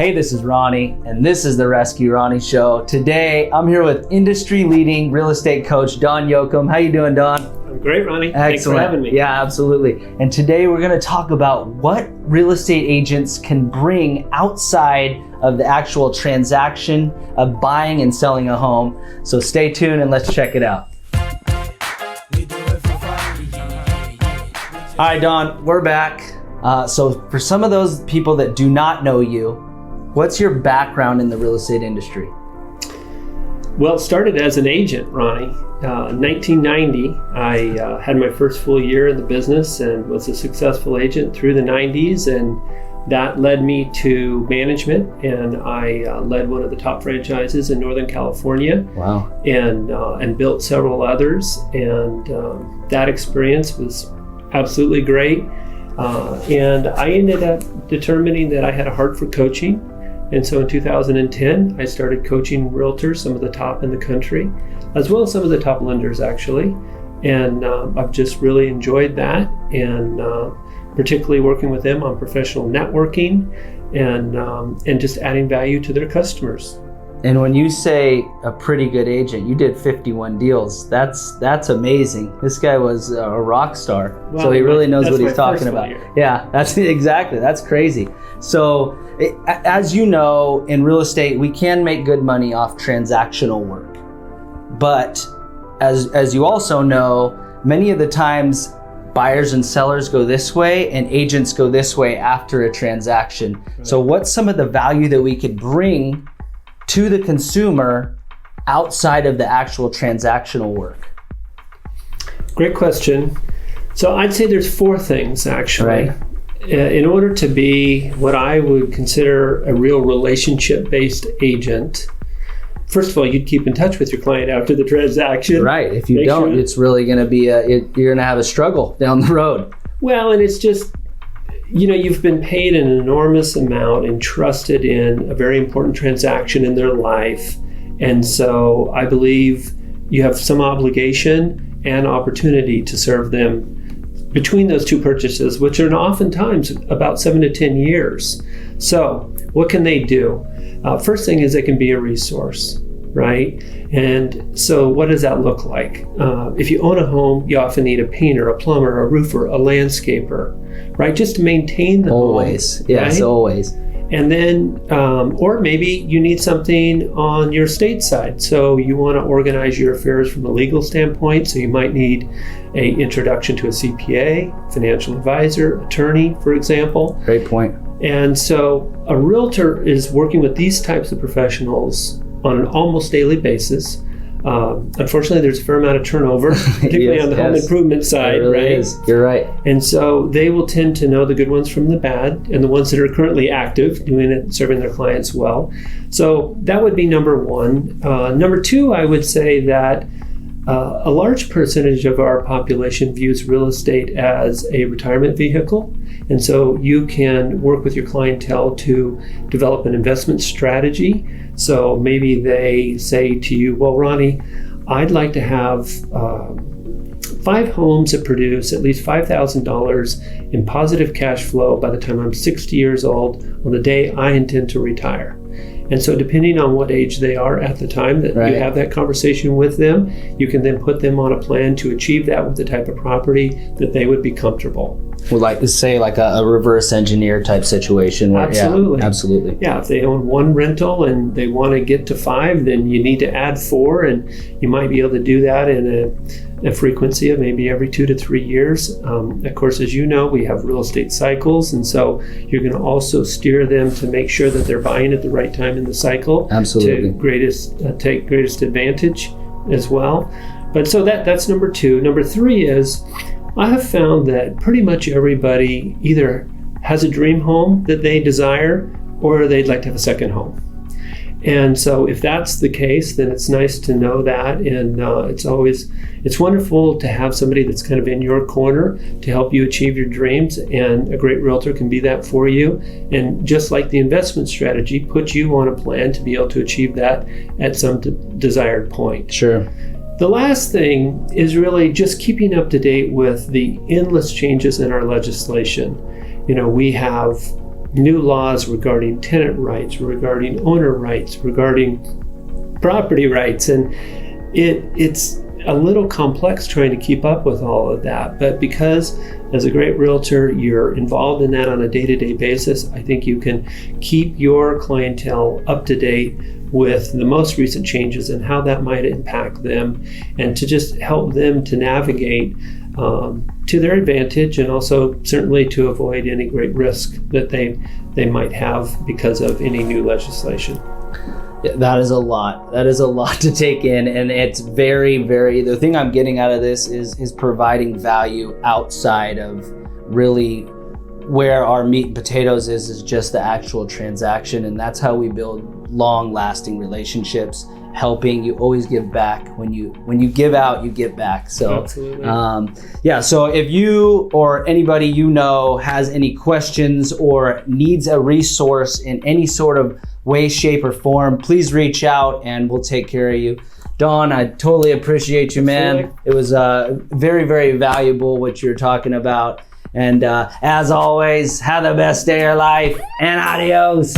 Hey, this is Ronnie, and this is the Rescue Ronnie Show. Today, I'm here with industry-leading real estate coach, Don Yoakum. How you doing, Don? I'm great, Ronnie. Excellent. Thanks for having me. Yeah, absolutely. And today, we're going to talk about what real estate agents can bring outside of the actual transaction of buying and selling a home. So stay tuned and let's check it out. All right, Don, we're back. So for some of those people that do not know you, what's your background in the real estate industry? Well, it started as an agent, Ronnie. 1990, I had my first full year in the business and was a successful agent through the 90s, and that led me to management, and I led one of the top franchises in Northern California. Wow. And built several others, and that experience was absolutely great. And I ended up determining that I had a heart for coaching. And so in 2010, I started coaching realtors, some of the top in the country, as well as some of the top lenders, actually. And I've just really enjoyed that, and particularly working with them on professional networking and just adding value to their customers. And when you say a pretty good agent, you did 51 deals. That's amazing. This guy was a rock star. Well, so he really knows what he's talking full about. year. Yeah, that's crazy. So as you know, in real estate, we can make good money off transactional work. But as you also know, many of the times buyers and sellers go this way and agents go this way after a transaction. Right. So what's some of the value that we could bring to the consumer outside of the actual transactional work? Great question. So I'd say there's four things, actually. Right. In order to be what I would consider a real relationship-based agent, first of all, you'd keep in touch with your client after the transaction. Right. If you don't, it's really going to be you're going to have a struggle down the road. Well, and it's just, you've been paid an enormous amount and trusted in a very important transaction in their life. And so I believe you have some obligation and opportunity to serve them between those two purchases, which are oftentimes about 7 to 10 years. So what can they do? First thing is they can be a resource, right? And so what does that look like? If you own a home, you often need a painter, a plumber, a roofer, a landscaper, right? Just to maintain the always. home. Yes, right? always. And then, or maybe you need something on your state side. So you want to organize your affairs from a legal standpoint. So you might need an introduction to a CPA, financial advisor, attorney, for example. Great point. And so a realtor is working with these types of professionals on an almost daily basis. Unfortunately, there's a fair amount of turnover, particularly on the home improvement side, really right? Is. You're right. And so they will tend to know the good ones from the bad, and the ones that are currently active, doing it, serving their clients well. So that would be number one. Number two, I would say that a large percentage of our population views real estate as a retirement vehicle. And so you can work with your clientele to develop an investment strategy. So maybe they say to you, well, Ronnie, I'd like to have 5 homes that produce at least $5,000 in positive cash flow by the time I'm 60 years old on the day I intend to retire. And so depending on what age they are at the time that you have that conversation with them, you can then put them on a plan to achieve that with the type of property that they would be comfortable. Well, like say like a reverse engineer type situation. Where, absolutely. Yeah, absolutely. Yeah, if they own 1 rental and they want to get to 5, then you need to add 4, and you might be able to do that in a frequency of maybe every 2 to 3 years. Of course, as you know, we have real estate cycles, and so you're going to also steer them to make sure that they're buying at the right time in the cycle. Absolutely. To take greatest advantage as well. But so that's number 2. Number 3 is, I have found that pretty much everybody either has a dream home that they desire, or they'd like to have a second home. And so if that's the case, then it's nice to know that. And it's wonderful to have somebody that's kind of in your corner to help you achieve your dreams. And a great realtor can be that for you. And just like the investment strategy, put you on a plan to be able to achieve that at some desired point. Sure. The last thing is really just keeping up to date with the endless changes in our legislation. You know, we have new laws regarding tenant rights, regarding owner rights, regarding property rights, and it's a little complex trying to keep up with all of that. But because as a great realtor, you're involved in that on a day-to-day basis, I think you can keep your clientele up to date with the most recent changes and how that might impact them, and to just help them to navigate to their advantage, and also certainly to avoid any great risk that they might have because of any new legislation. Yeah, that is a lot. That is a lot to take in, and it's very, very, the thing I'm getting out of this is providing value outside of really where our meat and potatoes is just the actual transaction, and that's how we build long-lasting relationships. Helping, you always give back. When you give out, you get back. So Absolutely. So if you or anybody you know has any questions or needs a resource in any sort of way, shape, or form, please reach out and we'll take care of you. Don, I totally appreciate you, man. Absolutely. It was very, very valuable what you're talking about. And as always, have the best day of your life, and adios.